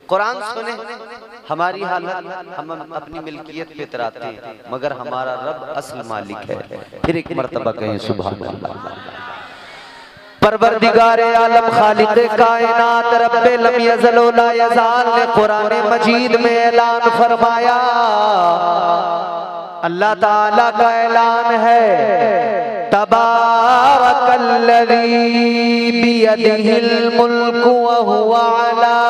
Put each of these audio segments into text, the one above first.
कुरान सुने, हमारी हालत हम अपनी मिल्कियत पे इतराते हैं, मगर हमारा रब असल मालिक है। फिर एक मर्तबा कहें सुभान अल्लाह। परवरदिगार आलम खालिक कायनात रब्बे लम यज़ल व ला यज़ाल ने कुरान मजीद में ऐलान फरमाया, अल्लाह ताला का ऐलान है, तबारकल्लज़ी बियदिहिल मुल्कु व हुवा अला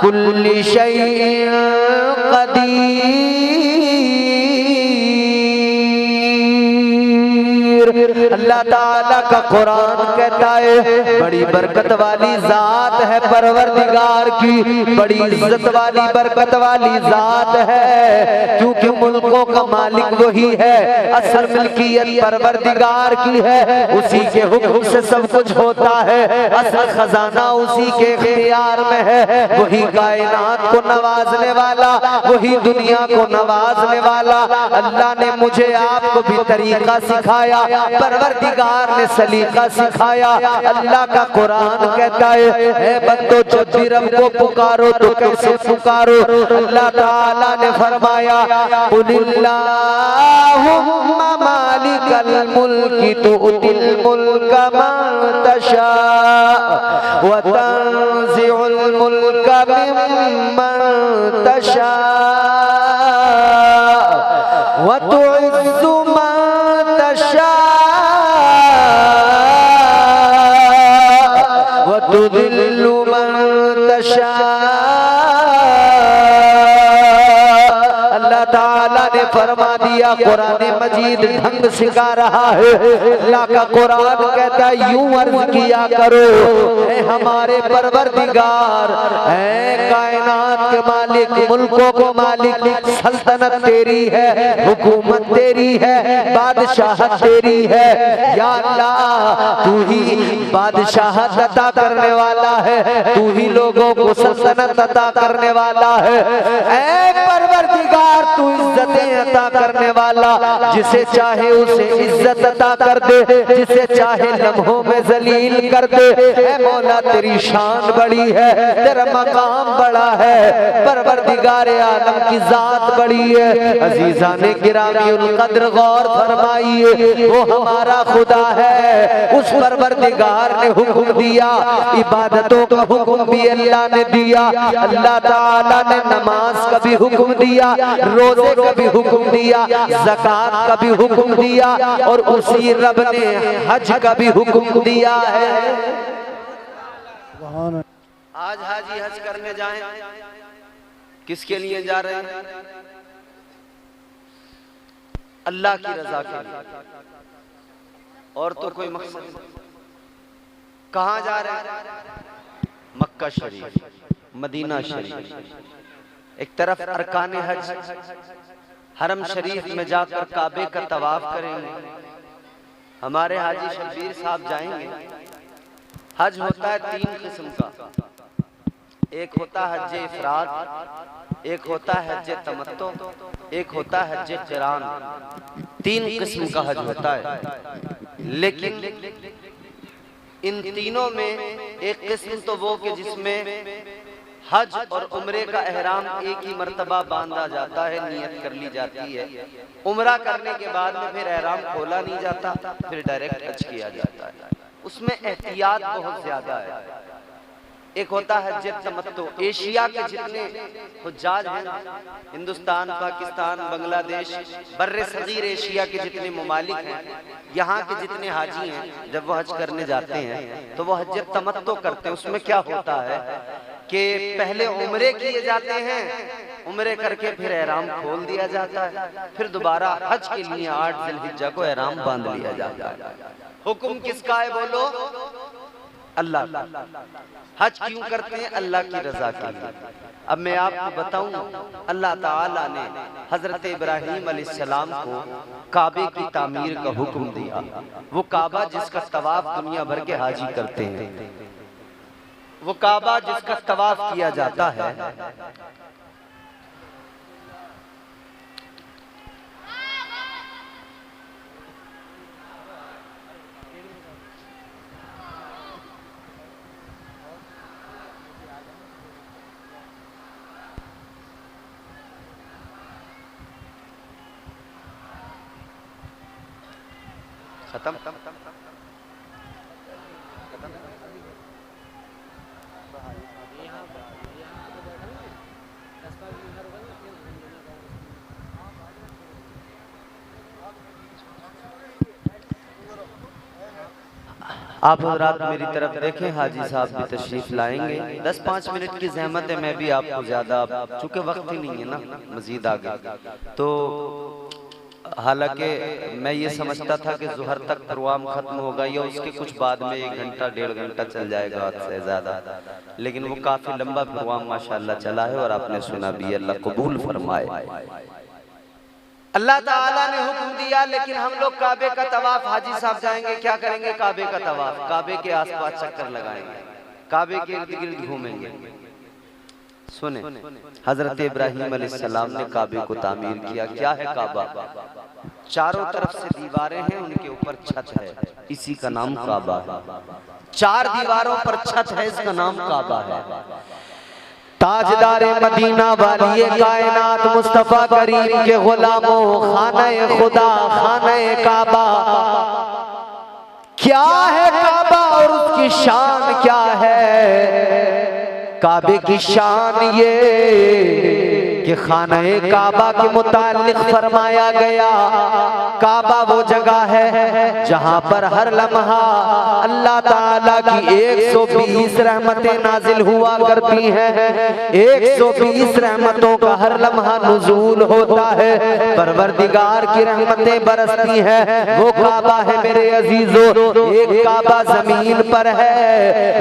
कुल्लि शैइन कदीर। अल्लाह ताला का कुरान कहता है बड़ी बरकत वाली जात है परवरदिगार की, बड़ी इज्जत वाली बरकत वाली जात है, क्योंकि मुल्कों का मालिक वही है, असल मिल्कियत परवरदिगार की है, उसी के हुक्म से सब कुछ होता है, असल खजाना उसी के इख्तियार में है, वही कायनात को नवाजने वाला, वही दुनिया को नवाजने वाला। अल्लाह ने मुझे आपको भी तरीका सिखाया, परवरदिगार ने सलीका सिखाया। अल्लाह का कुरान कहता है बंदो जब भी रब को पुकारो तो कैसे पुकारो। अल्लाह ताला ने फरमाया कुलिल्लाहुम्मा मालिकल मुल्की तुअतिल मुल्का मन तशा व तंज़िउल मुल्का मिम्मन तशा व तुइज़्ज़ु मन तशा व तुज़िल्लु मन तशा। अल्लाह ताला ने फरमा दिया, कुरान मजीद ढंग सिखा रहा है। अल्लाह का कुरान कहता है यूं अर्ज किया करो, ऐ हमारे परवरदिगार, ऐ कायनात के मालिक, मुल्कों को मालिक, सल्तनत तेरी है, हुकूमत तेरी है, बादशाहत तेरी है, या अल्लाह तू ही बादशाहत अता करने वाला है, तू ही लोगों को सल्तनत अता करने वाला है। ऐ परवरदिगार तू इज्जतें अता करने वाला, जिसे चाहे उसे इज्जत अता कर दे, जिसे चाहे लम्हों में जलील कर दे। ऐ मौला तेरी शान बड़ी है, तेरा मकाम बड़ा है, परवरदिगार आलम की जात बड़ी है। अजीजाने गिरामी उल कद्र गौर फरमाइए, वो हमारा खुदा है, उस परवरदिगार ने हुक्म दिया, इबादतों का हुक्म भी अल्लाह ने दिया। अल्लाह ताला ने नमाज का भी हुक्म दिया, रोजे का भी हुक्म दिया, ज़कात का भी हुक्म दिया, और उसी रब ने हज का भी हुक्म दिया है। आज हाजी हज करने जाएं, किसके लिए जा रहे हैं? अल्लाह की रजा के लिए, और तो कोई मकसद नहीं। कहाँ जा रहे हैं? मक्का शरीफ, मदीना शरीफ। एक तरफ अरकान हज, हरम शरीफ में जाकर काबे का तवाफ करेंगे। हमारे हाजी शब्बीर साहब जाएंगे। हज होता है 3 किस्म का, एक होता है हज इफराद, एक होता है हज तमत्तो, एक होता है हज क़िरान। 3 किस्म का हज होता है। लेकिन इन तीनों में एक किस्म तो वो कि जिसमें हज और उम्रे का एहराम एक ही मर्तबा बांधा जाता है, नियत कर ली जाती है। उम्रा करने के बाद में फिर एहराम खोला नहीं जाता, फिर डायरेक्ट हज किया जाता है। उसमें एहतियात बहुत ज्यादा है। एक होता है हज तमत्तो। एशिया के जितने हुज्जाज हैं, हिंदुस्तान, पाकिस्तान, बांग्लादेश, बर्रे सगीर एशिया के जितने ममालिक हैं, यहाँ के जितने हाजी हैं, जब वो हज करने जाते हैं तो वो हज तमत्तो करते हैं। उसमें क्या होता है कि पहले उम्रे किए जाते हैं, उम्रे करके फिर एहराम खोल दिया जाता है, फिर दोबारा हज के लिए 8 ज़िलहिज्जा को एहराम बांध लिया जाता है। हुक्म किसका है बोलो? अल्लाह का। हज क्यों करते हैं? अल्लाह की रजा के लिए। अब मैं आपको बताऊं, अल्लाह ताला ने हजरत इब्राहीम अलैहिस्सलाम को काबे की तामीर का हुक्म दिया। वो काबा जिसका तवाफ दुनिया भर के हाजी करते हैं, वो काबा जिसका तवाफ किया जाता है, खत्म। आप हज़रात मेरी तरफ देखें, हाजी साहब भी तशरीफ लाएंगे। 10-5 मिनट की जहमत है, मैं भी आपको ज़्यादा, चूँकि वक्त ही नहीं है ना मज़ीद आगे, तो हालांकि मैं ये समझता था कि ज़ुहर तक प्रोग्राम ख़त्म होगा या उसके कुछ बाद में 1 घंटा 1.5 घंटा चल जाएगा हद से ज़्यादा, लेकिन वो काफ़ी लंबा प्रोग्राम माशाअल्लाह चला है और आपने सुना भी, अल्लाह कबूल फरमाए। अल्लाह ताला ने हुक्म दिया, लेकिन हम लोग काबे का तवाफ, हाजी साहब जाएंगे क्या करेंगे, काबे का तवाफ, काबे के आसपास चक्कर लगाएंगे, काबे के इर्द गिर्द घूमेंगे। सुने, हजरत इब्राहिम अलैहिस्सलाम ने काबे को तामीर किया। क्या है काबा? चारों तरफ से दीवारें हैं, उनके ऊपर छत है, इसी का नाम काबा है। 4 दीवारों पर छत है, इसका नाम काबा है। ताजदार मदीना वाली कायनात मुस्तफा करीम के गुलामों, खाने खुदा, खाने काबा, क्या है काबा और उसकी शान क्या है? काबे की शान ये कि खाने काबा के मुताल्लिक फरमाया गया, काबा वो जगह है जहां पर हर लम्हा अल्लाह ताला की 120 रहमतें नाजिल हुआ करती हैं। 120 रहमतों का हर लम्हा नुज़ूल होता है, परवरदिगार की रहमतें बरसती हैं। वो काबा है मेरे अजीजों। एक काबा जमीन पर है,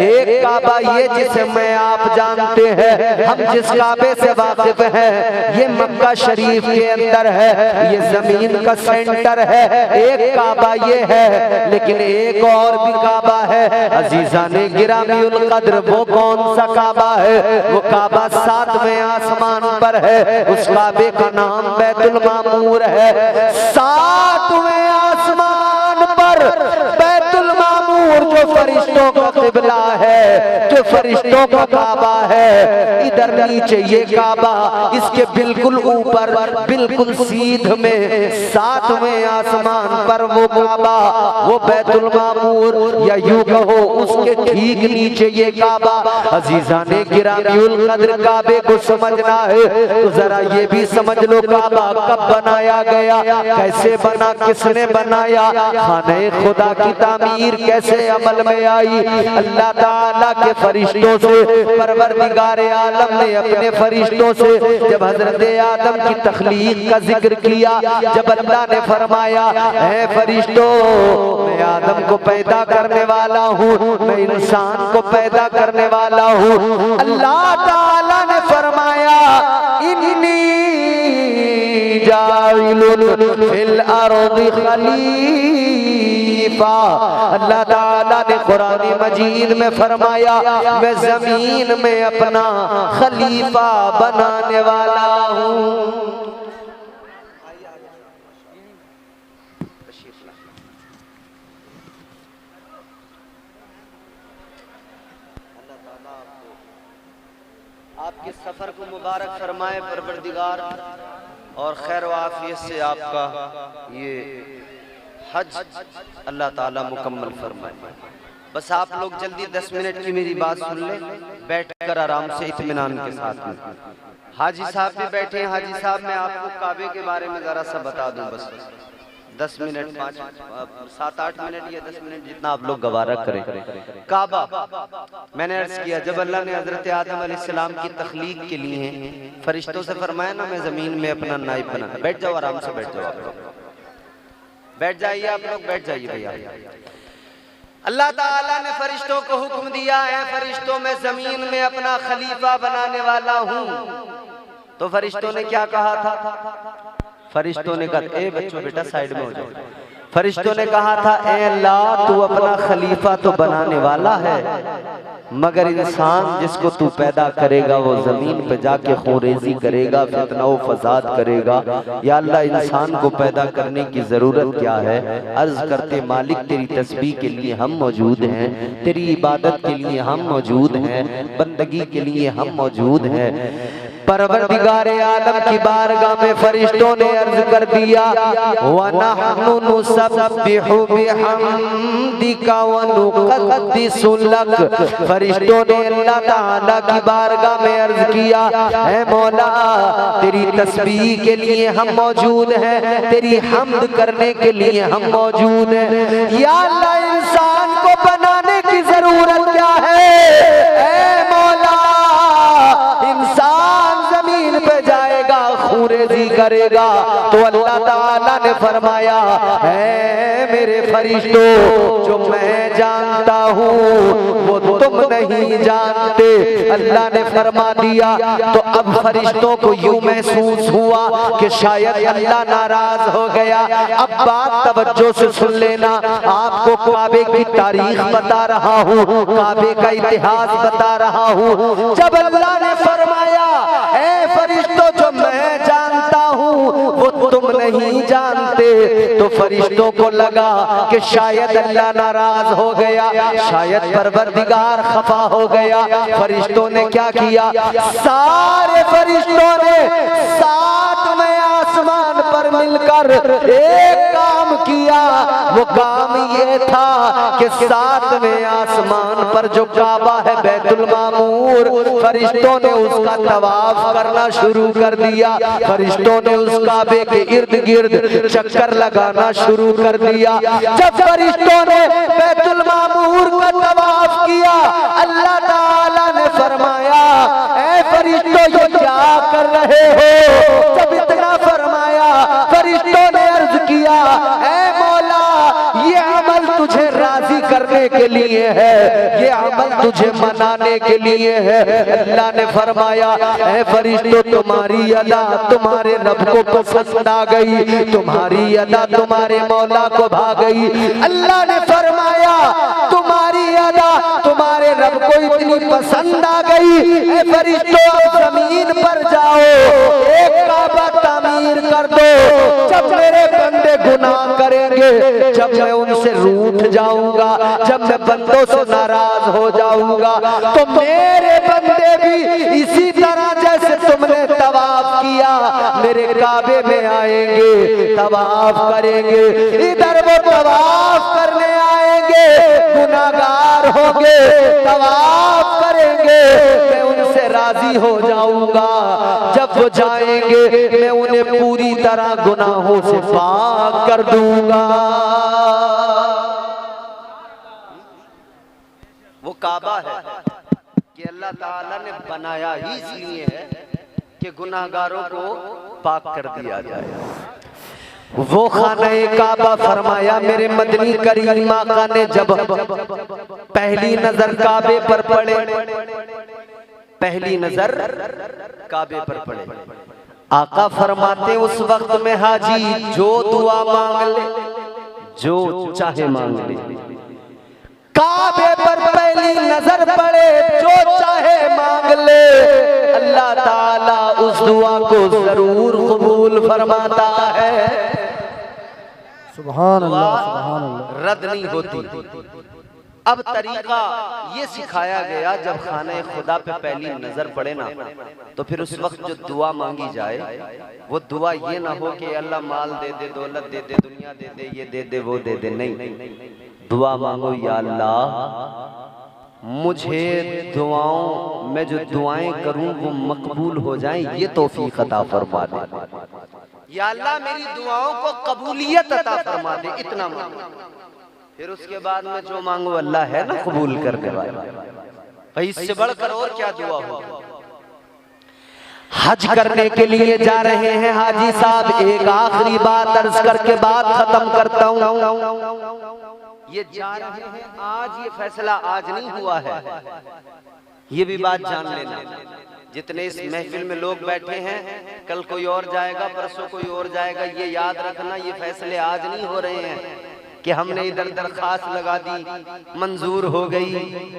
एक काबा ये जिसे मैं आप जानते हैं, हम जिस काबे से वाकिफ हैं, ये मक्का शरीफ के अंदर है, ये जमीन का सेंटर है। एक काबा ये है, लेकिन एक और भी काबा है अजीजाने गिरामीउल कद्र। वो कौन सा काबा है? वो काबा 7वें आसमान पर है, उस काबे का नाम बैतुल मामूर है। 7वें आसमान पर बैतुल मामूर जो फरिश्तों का क़िबला है, जो फरिश्तों का काबा है, इधर नीचे ये काबा, इसके बिल्कुल ऊपर बिल्कुल सीध में 7वें आसमान पर वो काबा, वो बैतुल मामूर, या यूं कहो उसके ठीक नीचे ये काबा। अजीजाने गिरामीउल कद्र, काबे को समझना है तो जरा ये भी समझ लो, काबा कब बनाया गया, कैसे बना, किसने बनाया, खाने खुदा की तामीर कैसे अमल में आई? अल्लाह ताला के फरिश्तों से, परवरदिगार आलम ने अपने फरिश्तों से जब हजरत आदम की तख्लीक का जिक्र किया, जब अल्लाह ने फरमाया, ऐ फरिश्तों, मैं आदम को पैदा करने वाला हूँ, मैं इंसान को पैदा करने वाला हूँ। अल्लाह ताला ने फरमाया, इन्नी जाइलुन फिल अर्दि खलीफा। अल्लाह ताला ने कुरान मजीद में फरमाया, मैं जमीन में अपना खलीफा बनाने वाला हूँ। आपके सफर को मुबारक फरमाए परवरदिगार, और खैर व आफियत से आपका ये हज अल्लाह ताला मुकम्मल फरमाए। बस आप लोग जल्दी 10 मिनट की मेरी बात सुन ले, बैठकर आराम से इत्मीनान के साथ में। हाजी साहब भी बैठे हैं। हाजी साहब, मैं आपको काबे के बारे में जरा सा बता दूं, बस 10 मिनट, 7-8 मिनट या 10 मिनट जितना आप लोग गवारा करें। काबा, मैंने अर्ज किया, जब अल्लाह ने हजरत आदम अलैहिस्सलाम की तख्लीक के लिए फरिश्तों से फरमाया ना, मैं जमीन में अपना नाइब बना। बैठ जाओ, आराम से बैठ जाओ, आप लोग बैठ जाइए, आप लोग बैठ जाइए भैया। अल्लाह ताला ने फरिश्तों को हुक्म दिया है, फरिश्तों में जमीन में अपना खलीफा बनाने वाला हूँ। तो फरिश्तों ने क्या कहा था? फरिश्तों ने कहा, ए बच्चों बेटा साइड में हो जाओ। फरिश्तों ने कहा था, ए अल्लाह, तू अपना खलीफा तो बनाने वाला है, मगर इंसान जिसको तू पैदा करेगा वो जमीन पे जाके खूरेजी करेगा, फितना व फसाद करेगा। या अल्लाह इंसान को पैदा करने की जरूरत क्या है? अर्ज करते मालिक तेरी तस्बीह के लिए हम मौजूद हैं, तेरी इबादत के लिए हम मौजूद हैं, बंदगी के लिए हम मौजूद हैं। परवरदिगार आलम की बारगाह में फरिश्तों ने अर्ज कर दिया व नहनु नुसब्बिहु बिहम्दिका व नुक़द्दिसु लक। फरिश्तों ने अल्लाह ताला की बारगाह में अर्ज किया, ऐ मौला तेरी तस्बीह के लिए हम मौजूद हैं, तेरी हम्द करने के लिए हम मौजूद हैं। या अल्लाह इंसान को बनाने की जरूरत क्या है? ऐ मौला इंसान जमीन पे जाएगा, खूरेजी करेगा, तो अल्लाह ताला ने फरमाया है मेरे फरिश्तों जो मैं जानता हूँ वो तुम नहीं जानते। अल्लाह ने फरमा दिया। तो अब फरिश्तों को यूं महसूस हुआ कि शायद अल्लाह नाराज हो गया। अब बात तवज्जो से सुन लेना, आपको काबे की तारीख बता रहा हूँ, काबे का इतिहास बता रहा हूँ। जब अल्लाह ने फरमाया ऐ फरिश्तों जो मैं जानता हूँ वो तुम नहीं जानते, तो फरिश्तों को लगा कि शायद अल्लाह नाराज हो गया, शायद परवरदिगार खफा हो गया। फरिश्तों ने क्या किया? सारे फरिश्तों ने सातवें आसमान पर मिलकर एक काम किया। वो काम ये था कि सातवें आसमान पर जो काबा है बैतुल मामूर, फरिश्तों ने उसका तवाफ करना शुरू कर दिया। फरिश्तों ने उस काबे के इर्द गिर्द चक्कर लगाना शुरू कर दिया। जब फरिश्तों ने बैतुल मामूर का तवाफ किया, अल्लाह ताला ने फरमाया ऐ फरिश्तों ये क्या कर रहे हो? जब इतना फरमाया, फरिश्तों ने अर्ज किया ऐ मौला ये अमल तुझे राजी करने के लिए है, ये अमल तुझे मनाने के लिए है। अल्लाह ने फरमाया ऐ फरिश्तों तुम्हारी अदा तुम्हारे रब को पसंद आ गई, तुम्हारी अदा तुम्हारे मौला को भा गई। अल्लाह ने फरमाया तुम्हारी अदा तुम्हारे रब को इतनी पसंद आ गई, ऐ फरिश्तों अब जमीन पर जाओ, एक काबा तामीर कर दो। जब मेरे बंदे गुनाह करेंगे, जब मैं उनसे रूठ जाऊंगा, जब मैं बंदों से नाराज हो जाऊंगा, तो मेरे बंदे भी इसी तरह जैसे तुमने तवाफ किया मेरे काबे में आएंगे, तवाफ करेंगे। इधर वो तवाफ करने आएंगे, गुनाहगार होंगे, तवाफ करेंगे, मैं उनसे राजी हो जाऊंगा। जब वो जाएंगे मैं उन्हें पूरी तरह गुनाहों से पाक कर दूंगा। वो काबा है कि अल्लाह ताला ने बनाया ही इसलिए है कि गुनाहगारों को पाक कर दिया जाए। वो खाने काबा फरमाया मेरे मदनी करीम आका ने जब पहली नजर काबे पर पड़े, पहली नजर काबे पर पड़े, आका फरमाते उस वक्त में हाजी जो दुआ मांग ले, जो चाहे मांग ले। काबे पर पहली नजर पड़े, जो चाहे मांग ले, अल्लाह ताला उस दुआ को जरूर कबूल फरमाता है। सुभान अल्लाह, सुभान अल्लाह। रद्द नहीं होती। अब तरीका ये सिखाया गया जब खाने खुदा पे पहली नजर पड़े ना, तो फिर उस वक्त जो दुआ मांगी जाए वो दुआ ये ना हो कि अल्लाह माल दे दे, दौलत दे दे, दुनिया दे दे, ये दे दे, वो दे दे। नहीं, दुआ मांगो या अल्लाह मुझे दुआओं में जो दुआएं करूं वो मकबूल हो जाएं, ये तौफीक अता फरमा दे। या अल्लाह मेरी दुआओं को कबूलियत अता फरमा दे, इतना मांगो। फिर उसके बाद में जो मांगो अल्लाह है ना कबूल करने वाला। भाई इससे बढ़कर और क्या दुआ हो? हज करने के लिए जा रहे हैं हाजी साहब, एक आखिरी बात अर्ज करके बात खत्म करता हूँ। ये जा रहे हैं आज, ये फैसला आज नहीं हुआ है, ये भी बात जान लेना। जितने इस महफिल में लोग बैठे हैं, कल कोई और जाएगा, परसों कोई और जाएगा, ये याद रखना ये फैसले आज नहीं हो रहे हैं, कि हमने इधर दरखास्त लगा दी, मंजूर हो गई,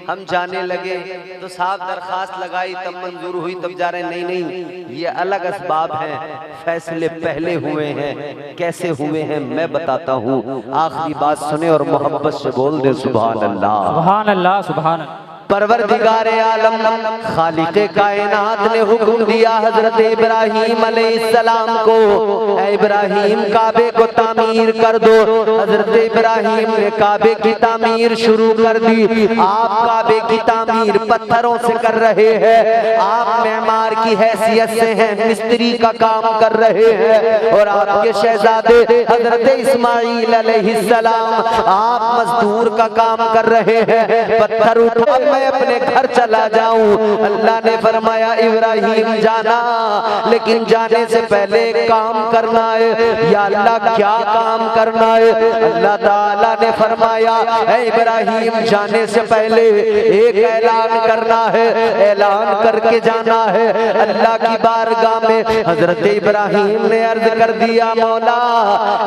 हम जाने लगे तो साहब दरखास्त लगाई तब मंजूर हुई तब जा रहे। नहीं नहीं, ये अलग असबाब हैं, फैसले पहले हुए हैं। कैसे हुए हैं मैं बताता हूँ, आखिरी बात सुने और मोहब्बत से बोल दे सुभान अल्लाह। सुभान अल्लाह सुभान अल्लाह। परवरदिगारे आलम खालिक़े कायनात ने हुक्म दिया हजरत इब्राहीम अलैहिस्सलाम को, ऐ इब्राहीम काबे को तामीर कर दो। हजरत इब्राहीम ने काबे की तामीर शुरू कर दी। आप काबे की तामीर पत्थरों से कर रहे हैं, आप मेमार की हैसियत से हैं, मिस्त्री का काम कर रहे हैं। और आपके शहजादे हजरत इस्माईल अलैहिस्सलाम आप मजदूर का काम कर रहे हैं। पत्थर उठा मैं अपने घर चला जाऊं। अल्लाह ने फरमाया इब्राहीम जाना, लेकिन जाने से पहले काम करना है। या अल्लाह क्या काम करना है? अल्लाह ताला ने फरमाया ऐ इब्राहीम जाने से पहले एक ऐलान करना है, ऐलान करके जाना है अल्लाह की बारगाह में। हजरत इब्राहीम ने अर्ज कर दिया मौला,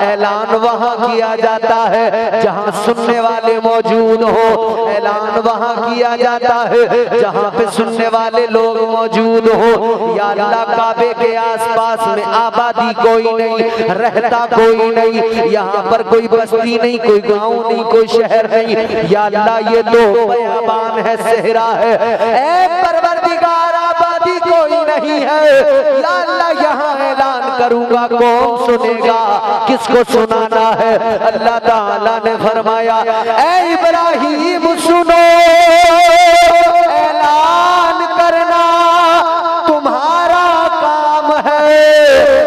ऐलान वहां किया जाता है जहां सुनने वाले मौजूद हो, ऐलान वहां किया जाता है जहां पे सुनने वाले लोग मौजूद हो। या अल्लाह काबे के आसपास में आबादी कोई नहीं, रहता कोई नहीं, यहाँ पर कोई बस्ती नहीं, कोई गांव नहीं, कोई शहर नहीं। या अल्लाह ये तो बयाबान है, सहरा है। ऐ परवरदिगार आबादी कोई नहीं है। या अल्लाह यहाँ ऐलान करूंगा कौन सुनेगा, किसको सुनाना है? अल्लाह ताला ने फरमाया ऐ इब्राहीम सुनो, ऐलान करना तुम्हारा काम है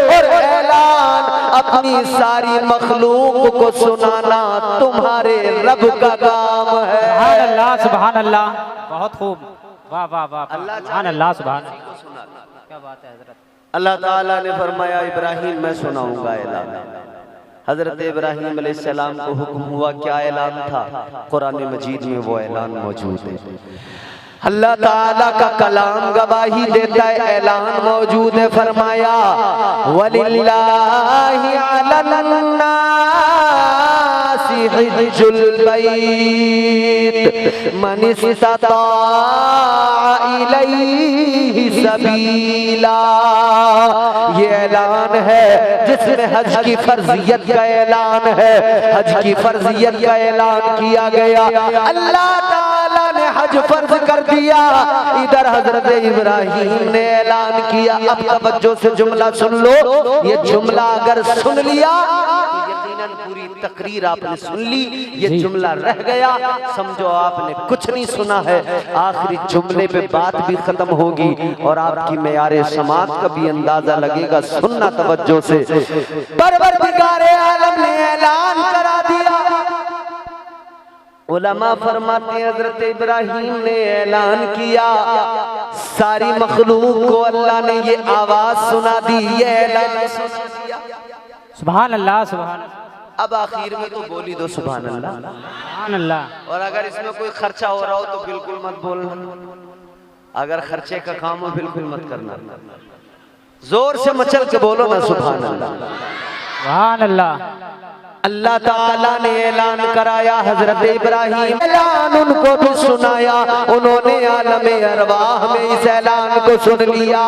और ऐलान अपनी सारी मखलूक को सुनाना तुम्हारे रब का काम है। सुभान अल्लाह सुभान अल्लाह, बहुत खूब, वाह वाह वाह, सुभान अल्लाह सुभान। क्या बात है हजरत। अल्लाह ताला ने फरमाया इब्राहीम मैं सुनाऊंगा ऐलान। हजरत इब्राहीम अलैहिस्सलाम को हुक्म हुआ, क्या ऐलान था? कुरान मजीद में वो ऐलान मौजूद है। अल्लाह ताला का कलाम गवाही देता है, ऐलान मौजूद है। फरमाया वलिल्लाहि अलन्नासि हिज्जुल बैत मन इस्तता इलैहि सबीला। ये ऐलान है जिसमें हज की फर्जियत का ऐलान है, हज की फर्जियत का ऐलान किया गया। अल्लाह ताला ने हज फर्ज कर दिया, इधर हजरत इब्राहीम ने ऐलान किया। अब तवज्जो से जुमला सुन लो, ये जुमला अगर सुन लिया यकीनन पूरी तकरीर आपने सुन ली, ये जुमला रह गया समझो आपने कुछ नहीं सुना है। आखिरी जुमले पे बात भी खत्म होगी और आपकी मेयारे समात का भी अंदाजा लगेगा। सुनना तवज्जो से। परवरदिगारे आलम ने ऐलान करा दिया। उलमा फरमाते हैं हजरत इब्राहीम ने ऐलान किया, सारी मखलूक को अल्लाह ने ये आवाज सुना दी, ये ऐलान सुभान अल्लाह सुभान। अब आखिर में तो बोली दो सुभान अल्लाह सुभान अल्लाह। और अगर इसमें कोई खर्चा हो रहा हो तो बिल्कुल मत बोलना, अगर खर्चे का काम हो बिल्कुल मत करना, जोर से मचल के बोलो ना सुभान अल्लाह सुभान अल्लाह। अल्लाह ताला ने ऐलान कराया, हजरत इब्राहीम ऐलान उनको भी सुनाया, उन्होंने आलम अरवाह में इस ऐलान को सुन लिया।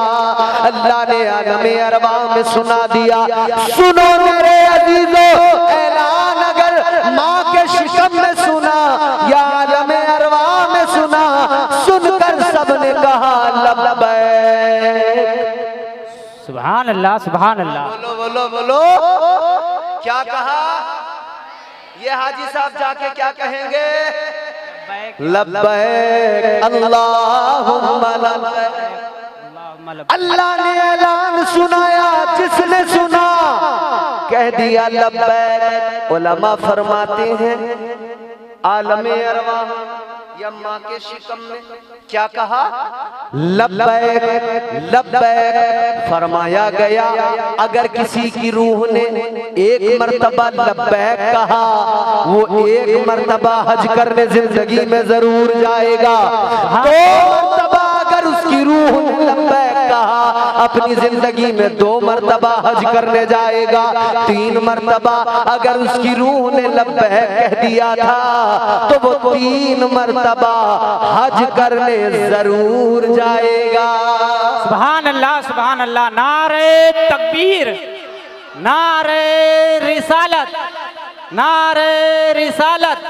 अल्लाह ने आलम अरवाह में सुना दिया। सुनो मेरे अजीजों, ऐलान अगर माँ के शिकम में सुना या आलम अरवाह में सुना, सुनकर सबने कहा लब्बैक। सुभान अल्लाह सुभान अल्लाह। बोलो बोलो बोलो, क्या कहा? ये हाजी साहब जाके क्या कहेंगे? लब्बैक अल्लाहुम्मा लब्बैक। अल्लाह ने ऐलान सुनाया, जिसने सुना कह दिया लब्बैक। उलमा फरमाते हैं आलम अरवाह या माँ के शिकम में क्या कहा? लब्बैक लब्बैक फरमाया गया। अगर किसी की रूह ने एक मर्तबा लब्बैक कहा, वो एक मर्तबा हज करने जिंदगी में जरूर जाएगा। तो मर्तबा अगर उसकी रूह ने लब्बैक कहा, अपनी जिंदगी में 2 मरतबा हज करने जाएगा, 3 मरतबा अगर उसकी रूह ने लब्बैक कह दिया था तो वो 3 मरतबा हज करने जरूर जाएगा। सुभान अल्लाह, सुभान अल्लाह। नारे तकबीर, नारे रिसालत, नारे रिसालत।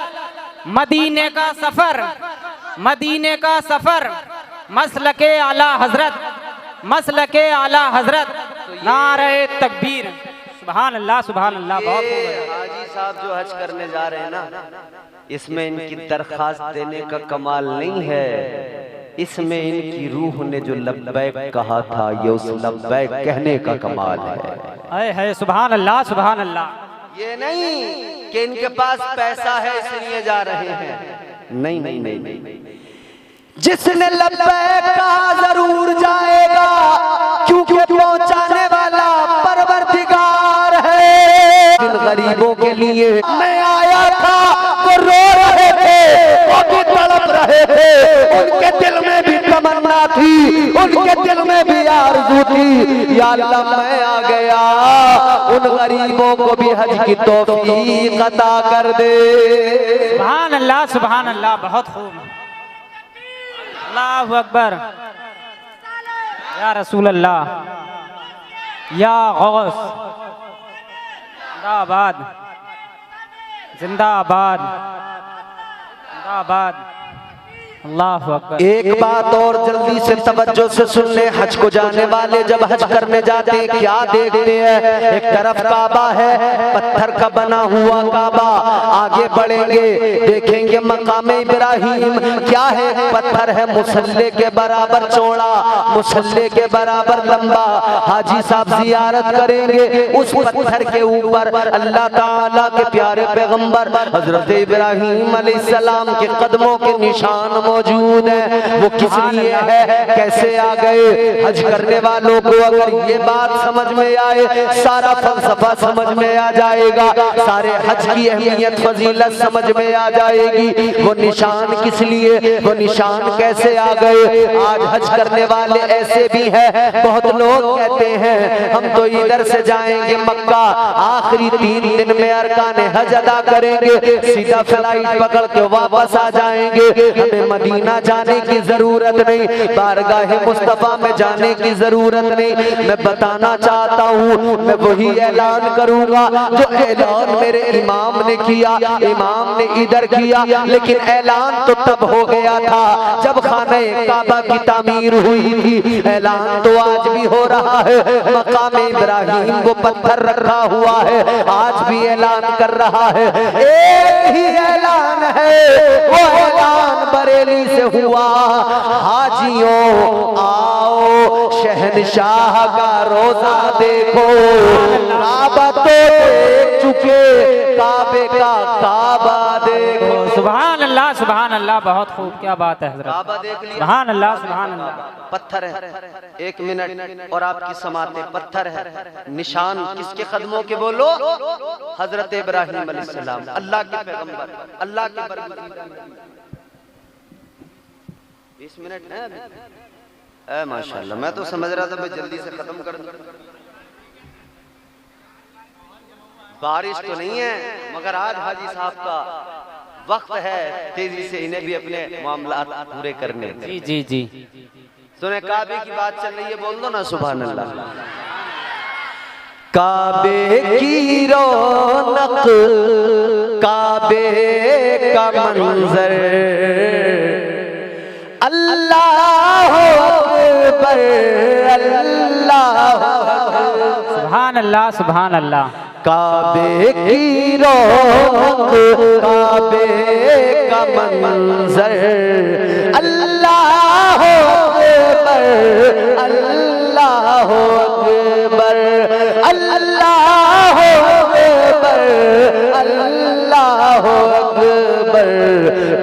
मदीने का सफर, मदीने का सफर, मसलके आला हजरत, मसलके आला हजरत। नारे तकबीर, सुभान अल्लाह, सुभान अल्लाह। बहुत हाजी साहब जो हज करने जा रहे हैं ना, इसमें इनकी दरखास्त देने का कमाल नहीं है, इसमें इनकी रूह ने जो लब्बैक कहा था ये उस लब्बैक कहने का कमाल है। सुभान अल्लाह, सुभान अल्लाह। ये नहीं कि इनके पास पैसा है इसलिए जा रहे हैं, नहीं नहीं नहीं नहीं, जिसने लब्बैक कहा जरूर जाएगा, क्योंकि पहुंचाने वाला परवरदिगार है। इन गरीबों के लिए मैं आया था, वो रो रहे थे, वो भी तड़प रहे थे, उनके दिल में भी तमन्ना थी, उनके दिल में भी आरज़ू थी, या अल्लाह मैं आ गया, उन गरीबों को भी हज की तौफीक अता कर दे। सुभान अल्लाह, सुभान अल्लाह। बहुत खूब, अल्लाहु अकबर, या रसूल अल्लाह, या गौस। जिंदाबाद, जिंदाबाद, जिंदाबाद। अल्लाहु अकबर। एक बात और जल्दी से तवज्जो से सुन ले, हज को जाने वाले जब हज करने जाते हैं क्या देखते हैं? एक तरफ काबा है, पत्थर का बना हुआ काबा, आगे बढ़ेंगे देखेंगे मकाम इब्राहिम क्या है, पत्थर है मुसल्ले के बराबर चौड़ा, मुसल्ले के बराबर लंबा। हाजी साहब जियारत करेंगे, उस पत्थर के ऊपर अल्लाह ताला के प्यारे पैगंबर हजरत इब्राहिम अलैहिस्सलाम के कदमों के निशान मौजूद है। वो किस लिए है, कैसे आ गए? हज करने वालों को अगर ये बात समझ में आए, सारा फलसफा समझ में आ जाएगा, सारे हज की अहमियत फजीलत समझ में आ जाएगी। वो निशान किस लिए, वो निशान कैसे आ गए? आज हज करने वाले ऐसे भी हैं, बहुत लोग कहते हैं हम तो इधर से जाएंगे मक्का, आखिरी 3 दिन में अरकान हज अदा करेंगे, सीधा फ्लाइट पकड़ के वापस आ जाएंगे, हमें मदीना जाने की जरूरत नहीं, बारगाह मुस्तफा में जाने की जरूरत नहीं। मैं बताना चाहता हूँ, मैं वही ऐलान करूंगा जो ऐलान मेरे इमाम ने किया। इमाम ने इधर किया, लेकिन ऐलान तो तब हो गया था जब खाने काबा की तामीर हुई थी। ऐलान तो आज भी हो रहा है, मकाम इब्राहिम वो पत्थर रखा हुआ है, आज भी ऐलान कर रहा है। एक ही ऐलान है, वो ऐलान बरेली से हुआ, हाजियों आओ शहनशाह का रोजा देखो। काबा तो देख चुके, काबे का काबा देखो। सुभान अल्लाह, सुभान अल्लाह। बहुत खूब, क्या बात है हजरत। काबा देख लिया, सुभान अल्लाह, सुभान अल्लाह। पत्थर है, 1 मिनट और आपकी समाते पत्थर है, निशान किसके कदमों के बोलो? हजरत इब्राहिम अलैहिस्सलाम, अल्लाह के पैगंबर, अल्लाह के बरकत। 20 मिनट है माशाल्लाह, मैं तो समझ रहा था भाई जल्दी से खत्म कर दूं। बारिश तो नहीं है, मगर आज हाजी साहब का वक्त है, तेजी से इन्हें भी अपने मामलात पूरे करने। जी जी जी। सुने, काबे की बात चल रही है, बोल दो ना सुभान अल्लाह। काबे की रौनक, काबे का मंजर, अल्लाह अकबर, अल्लाह। सुभान अल्लाह, सुभान अल्लाह। काबे की रौनक, काबे का मंजर, अल्लाह अकबर, अल्लाह अकबर, अल्लाह अकबर, अल्लाह अकबर।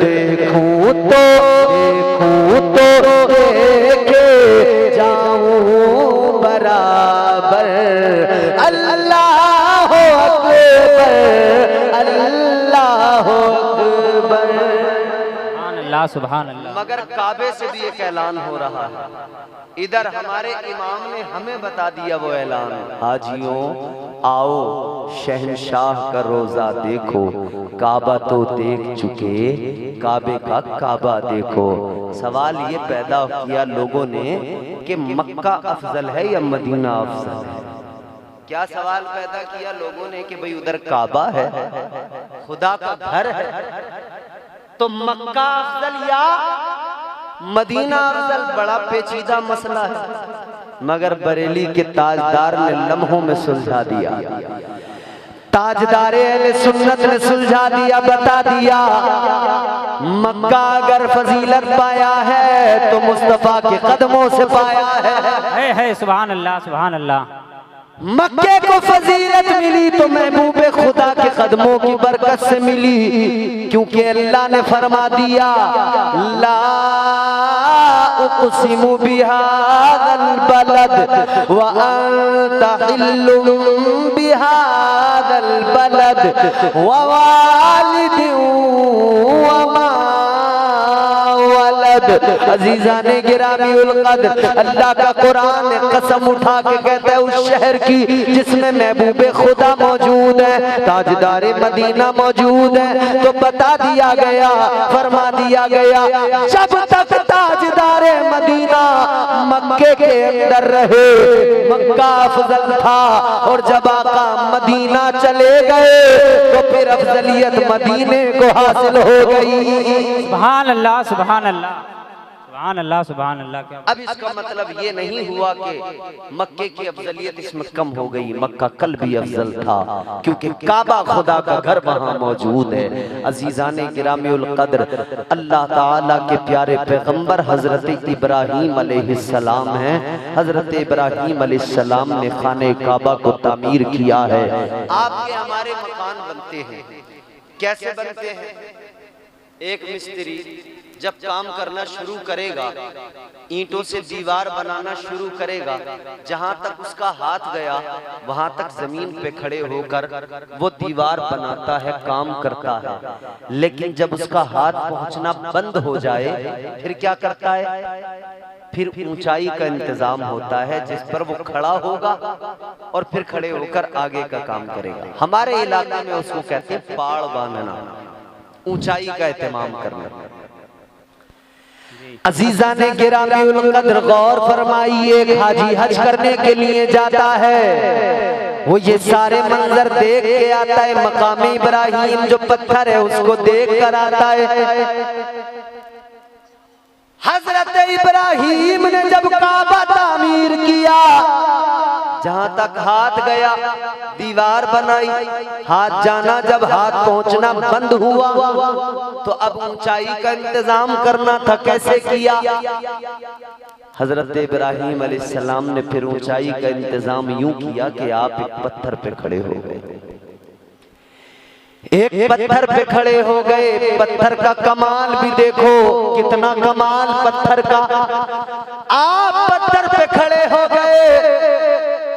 देखूं तो देखे जाऊं बराबर, अल्लाह अकबर, अल्लाह अकबर। सुभान अल्लाह, सुभान अल्लाह। मगर काबे से भी एक ऐलान हो रहा है, इधर हमारे इमाम ने हमें बता दिया वो ऐलान, हाजियों आओ शहंशाह का रोजा देखो, काबा तो देख चुके, काबे का काबा देखो। सवाल ये पैदा किया लोगों ने कि मक्का अफजल है या मदीना अफजल है। क्या सवाल पैदा किया लोगों ने कि भाई उधर काबा है, खुदा का घर है, तो मक्का अफजल या मदीना अफजल। बड़ा पेचीदा मसला है, मगर बरेली के ताजदार ने लम्हों में सुलझा दिया। ताजदार अहले सुन्नत ने सुलझा दिया, बता दिया मक्का अगर फजीलत पाया है तो मुस्तफा के कदमों से पाया है। सुभान अल्लाह सुभान अल्लाह। मक्के को फजीलत मिली तो महबूबे खुदा के कदमों की बरकत से मिली, क्योंकि अल्लाह ने फरमा दिया ला उक़सिमु बिहाज़ल बलद व अंत हिल्लुम बिहाज़ल बलद व वालिदिन व मा अज़ीज़ाने गिरामीउल क़द्र, अल्लाह का कुरान कसम उठा के कहता है उस शहर की जिसमें महबूबे खुदा मौजूद है, ताजदारे मदीना मौजूद है। तो बता दिया गया, फरमा दिया गया, जब तक ताजदारे मदीना मक्के के अंदर रहे मक्का अफजल था, और जब आका मदीना चले गए तो फिर अफजलियत मदीने को हासिल हो गई। सुभान अल्लाह सुभान अल्लाह सुभान अल्लाह सुभान अल्लाह। क्या अब इसका मतलब ये नहीं हुआ कि मक्के की अफजलियत इसमें कम हो गई, मक्का कल भी अफजल था, क्योंकि काबा खुदा का घर वहाँ मौजूद है। अजीज़ाने गिरामीउल क़द्र, अल्लाह ताला के प्यारे पैगंबर हजरत इब्राहीम अलैहिस्सलाम हैं। हजरत इब्राहीम अलैहिस्सलाम ने खाने काबा को तामीर किया है। आपके हमारे मकान बनते हैं, कैसे बनते हैं? एक मिस्त्री जब काम करना शुरू करेगा, ईंटों से दीवार बनाना शुरू करेगा, जहां तक उसका हाथ गया वहां तक जमीन पे खड़े होकर वो दीवार बनाता है, काम करता है। लेकिन जब उसका हाथ पहुंचना बंद हो जाए फिर क्या करता है? फिर ऊंचाई का इंतजाम होता है जिस पर वो खड़ा होगा और फिर खड़े होकर आगे का काम करेगा। हमारे इलाके में उसको कहते हैं पाड़ बांधना, ऊंचाई का एहतमाम करना। अजीजा ने गिरामीउल क़द्र गौर फरमाइए, एक हाजी हज करने के लिए जाता है, वो ये सारे मंजर देख के आता है। मकाम इब्राहीम जो पत्थर है उसको देख कर आता है। हजरत इब्राहीम ने जब काबा तामीर किया, जहां तक हाथ गया दीवार बनाई, हाथ जाना जब हाथ पहुंचना बंद हुआ तो अब ऊंचाई का इंतजाम करना था। कैसे किया? हजरत इब्राहीम अलैहिस्सलाम ने फिर ऊंचाई का इंतजाम यूं किया कि आप एक पत्थर पे खड़े हो गए। एक पत्थर पे खड़े हो गए। पत्थर का कमाल भी देखो, कितना कमाल पत्थर का। आप पत्थर पे खड़े हो गए,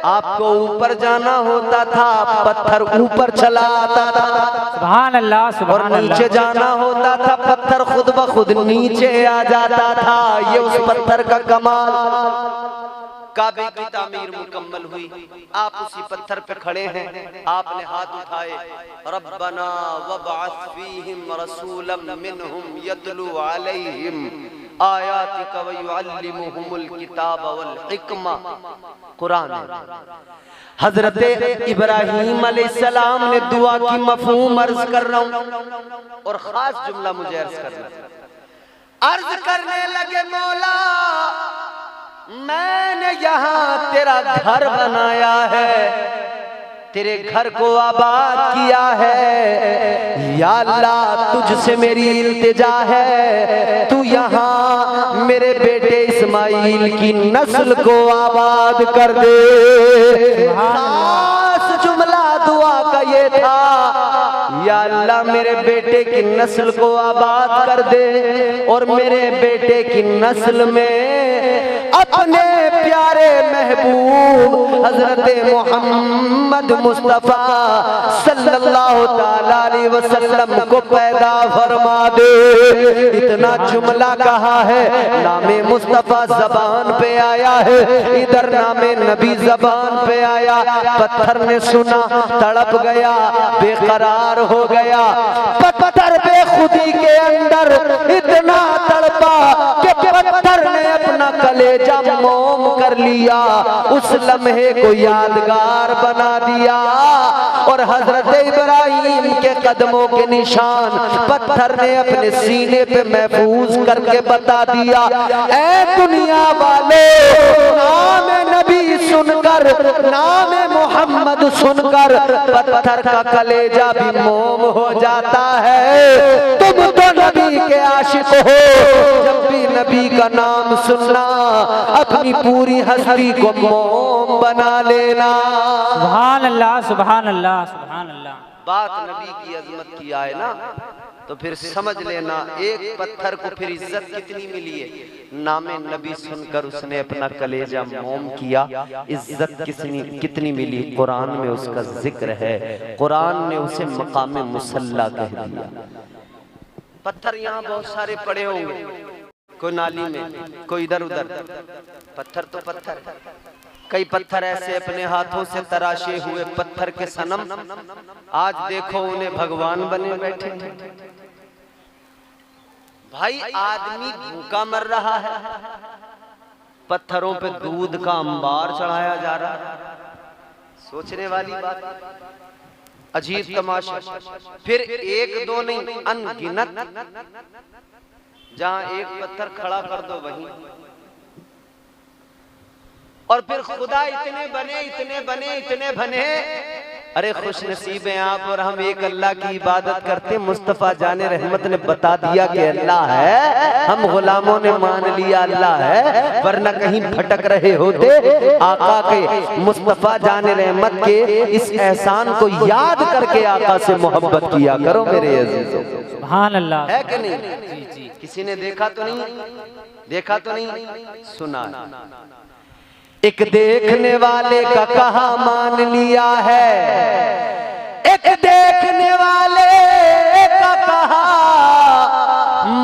आपको ऊपर जाना होता था, पत्थर ऊपर चला आता था। सुभान अल्लाह सुभान और नीचे जाना होता था, पत्थर खुद ब खुद नीचे आ जाता था। ये उस पत्थर का कमाल। काबे की तामीर मुकम्मल हुई, आप उसी पत्थर पे खड़े हैं, आपने हाथ उठाए, रब्बना वबअस फीहिम रसूलन मिनहुम यतलू अलैहिम आयातिका व युअल्लिमुहुमुल किताब वल हिकमा। कुरान है। हजरत इब्राहीम अलैहिस्सलाम ने दुआ की मफहूम अर्ज कर रहा हूं और खास जुमला मुझे अर्ज करना। अर्ज करने लगे, मौला मैंने यहाँ तेरा घर बनाया है, तेरे घर को आबाद किया है। या अल्लाह तुझसे मेरी इल्तिजा है, तू यहाँ मेरे बेटे इस्माइल की नस्ल को आबाद कर दे। खास जुमला दुआ का ये था, या अल्लाह मेरे बेटे की नस्ल को आबाद कर दे और मेरे बेटे की नस्ल में अपने प्यारे महबूब हजरत मोहम्मद मुस्तफा सल्लल्लाहु ताला अलैहि वसल्लम को पैदा फरमा दे। इतना जुमला कहा है, नामे मुस्तफा जबान पे आया है, इधर नामे नबी जबान पे आया। पत्थर ने सुना, तड़प गया, बेकरार हो गया। पत्थर बेखुदी के अंदर इतना तड़पा कि पत्थर ने अपना कलेजा मोम कर लिया, उस लम्हे को यादगार बना दिया। और हजरत इब्राहिम के कदमों के निशान पत्थर ने अपने सीने पे महफूज करके बता दिया। ऐ दुनिया वाले, नाम नबी सुनकर, नाम मोहम्मद सुनकर पत्थर का कलेजा भी मोम हो जाता है। तुम तो नबी के आशिक हो, जब भी नबी का नाम सुनना अपनी पूरी हस्ती को मोम बना लेना। सुभान अल्लाह, सुभान अल्लाह, सुभान अल्लाह। बात नबी की अजमत की आए ना, तो फिर समझ लेना एक पत्थर को फिर इज्जत कितनी मिली है। नामे नबी सुनकर उसने अपना कलेजा मोम किया, इज्जत कितनी मिली। कुरान में उसका जिक्र है, कुरान ने उसे मकाम मुसल्ला कह दिया। पत्थर यहाँ बहुत सारे पड़े होंगे, कोई नाली में, कोई इधर उधर। पत्थर तो पत्थर, कई पत्थर ऐसे अपने हाथों से तराशे हुए पत्थर के सनम, आज देखो उन्हें भगवान बने बैठे। भाई आदमी भूखा मर रहा है, पत्थरों पे दूध का अंबार चढ़ाया जा रहा है। सोचने वाली बात, अजीब तमाशा। फिर एक दो नहीं, अनगिनत, जहां एक पत्थर खड़ा कर दो वहीं। और फिर खुदा इतने बने, इतने बने, इतने बने। अरे खुश नसीब हैं आप और हम, एक अल्लाह की इबादत करते। मुस्तफ़ा जाने रहमत ने बता दिया कि अल्लाह है, हम गुलामों ने मान लिया अल्लाह है, वरना कहीं भटक रहे होते। आका के, मुस्तफ़ा जाने रहमत के इस एहसान को याद करके आका से मोहब्बत किया करो मेरे अजीजों। सुभान अल्लाह, है कि नहीं? जी जी। किसी ने देखा तो नहीं, देखा तो नहीं, सुना। एक देखने वाले का कहा मान लिया है, एक देखने वाले का कहा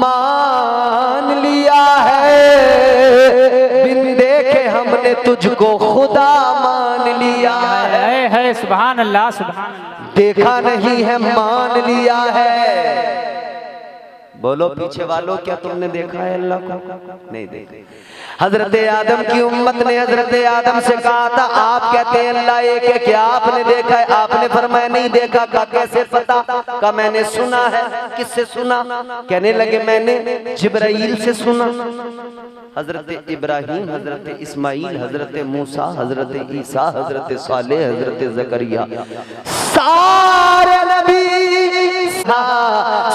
मान लिया है। बिन देखे हमने तुझको खुदा मान लिया है। सुभान अल्लाह, सुभान अल्लाह। देखा नहीं है, मान लिया है। बोलो पीछे वालों, क्या तुमने देखा है अल्लाह को? नहीं देखा। हजरत आदम की उम्मत ने हजरत आदम से कहा था, आप कहते हैं अल्लाह एक है, क्या आपने देखा है? आपने फरमाया नहीं देखा। का कैसे पता? का मैंने सुना है। किससे सुना? कहने लगे मैंने जिब्राइल से सुना। हजरत इब्राहिम, हजरत इस्माइल, हजरत मूसा, हजरत ईसा, हजरत सालेह, हजरत जकरिया, सारे नबी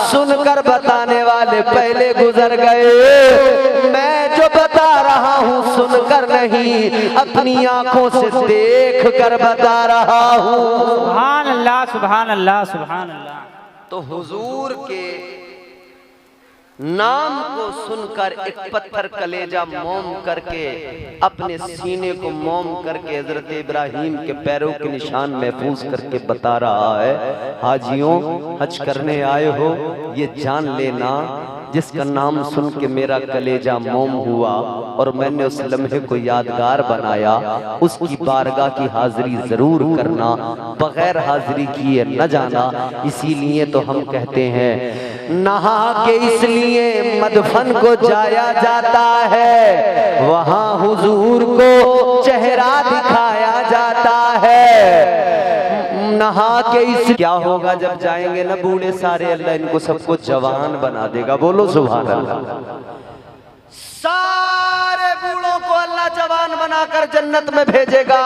सुनकर बताने वाले पहले गुजर गए। मैं जो बता रहा हूँ सुनकर नहीं, अपनी आंखों से देख कर बता रहा हूँ। सुभान अल्लाह, सुभान अल्लाह, सुभान अल्लाह। तो हुजूर के नाम को सुनकर एक पत्थर कलेजा मोम करके, अपने सीने को मोम करके हजरत इब्राहिम के पैरों के निशान महफूज करके बता रहा है, हाजियों हज करने आए हो, ये जान लेना जिसका नाम सुन के मेरा कलेजा मोम हुआ और मैंने उस लम्हे को यादगार बनाया, उसकी बारगाह की हाजिरी जरूर करना, बगैर हाजिरी किए न जाना। इसीलिए तो हम कहते हैं नहा के इसलिए मदफन को जाया जाता है, वहाँ हुजूर को चेहरा दिखाया जाता है। नहा के इस क्या होगा जब जाएंगे ना बूढ़े सारे, अल्लाह इनको सबको जवान बना देगा। बोलो सुभान अल्लाह। सारे बूढ़ों को अल्लाह जवान बनाकर जन्नत में भेजेगा।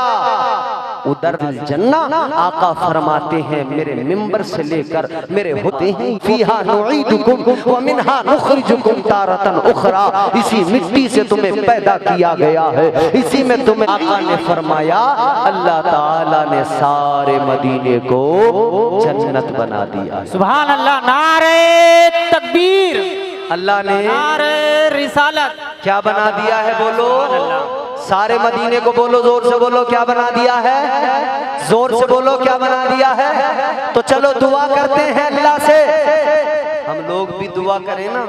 उधर जन्ना आका फरमाते हैं, मेरे मिंबर से लेकर मेरे होते हैं, फीहा नुईदुकुम व मिनहा नुखरिजुकुम तारतन उखरा, इसी मिट्टी से तुम्हें पैदा किया गया है, इसी में तुम्हें। आका ने फरमाया अल्लाह ताला ने सारे मदीने को जन्नत बना दिया। सुभान अल्लाह, नारे तकबीर। अल्लाह ने नारे रिसालत क्या बना दिया है? बोलो सारे मदीने को बोलो, जोर से बोलो क्या बना दिया है, जोर से बोलो क्या बना दिया है। तो चलो दुआ करते हैं अल्लाह से, हम लोग भी दुआ करें ना,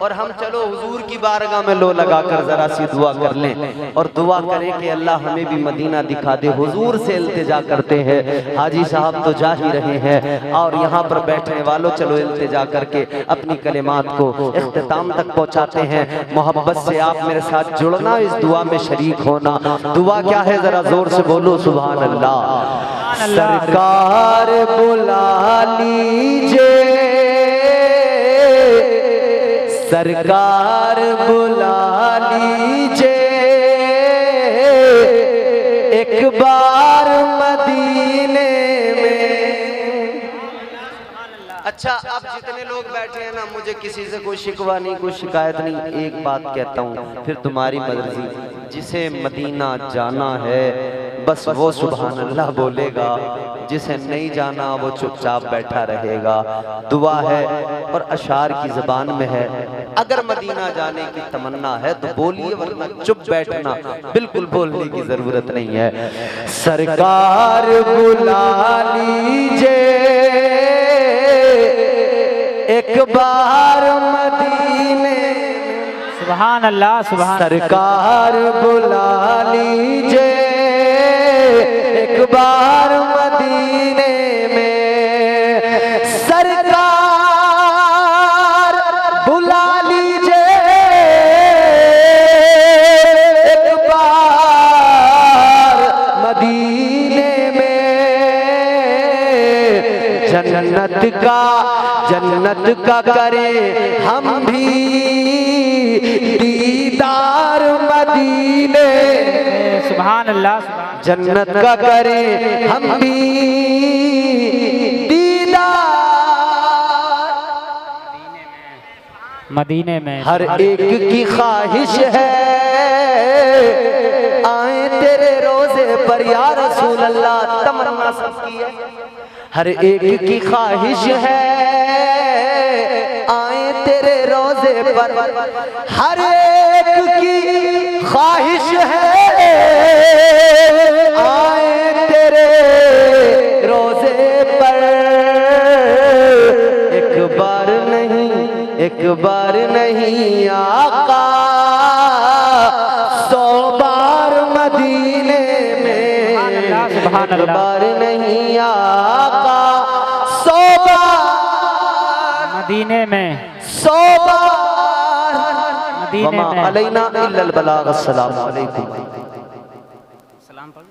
और हम चलो हुजूर की बारगाह में लो लगाकर जरा सी दुआ कर लें और दुआ करें कि अल्लाह हमें भी मदीना दिखा दे। हुजूर से इल्तिजा करते हैं, हाजी साहब तो जा ही रहे हैं और यहाँ पर बैठने वालों चलो इल्तिजा करके अपनी कलिमात को इख्तिताम तक पहुँचाते हैं। मोहब्बत से आप मेरे साथ जुड़ना, इस दुआ में शरीक होना। दुआ क्या है जरा जोर से बोलो सुभान अल्लाह। सरकार बुला लीजिए, सरकार बुला लीजिए एक बार मदीने में। अच्छा, अब जितने लोग बैठे हैं ना, मुझे किसी से कोई शिकवा नहीं, कोई शिकायत नहीं। एक बात कहता हूँ, फिर तुम्हारी मर्जी, जिसे मदीना जाना है बस वो सुभान अल्लाह बोलेगा, जिसे नहीं जाना वो चुपचाप बैठा रहेगा। दुआ है और अशार की ज़बान में है। अगर मदीना जाने की तमन्ना है तो बोलिए, वरना चुप बैठना, बिल्कुल बोलने की जरूरत नहीं है। सरकार बुला लीजिए एक बार मदीने, सुभान अल्लाह, सुभान। सरकार बुला लीजिए एक बार मदीने में, सरकार बुला लीजिए एक बार मदीने में। जन्नत का करें हम भी दीदार मदीने, सुभान अल्लाह, सुभान। जन्नत का करें हम भी दीदार मदीने में। हर एक की ख्वाहिश है आए तेरे रोजे पर या रसूल अल्लाह, तमन्ना सबकी है। हर एक की ख्वाहिश है आए तेरे रोजे पर, हर एक की ख्वाहिश है आए तेरे रोजे पर। एक बार नहीं आका 100 बार मदीने में, एक बार नहीं आका 100 बार मदीने में, 100 बार मदीने में। अलैना इल्लल बलाग। अस्सलाम वालेकुम। सलाम पढ़।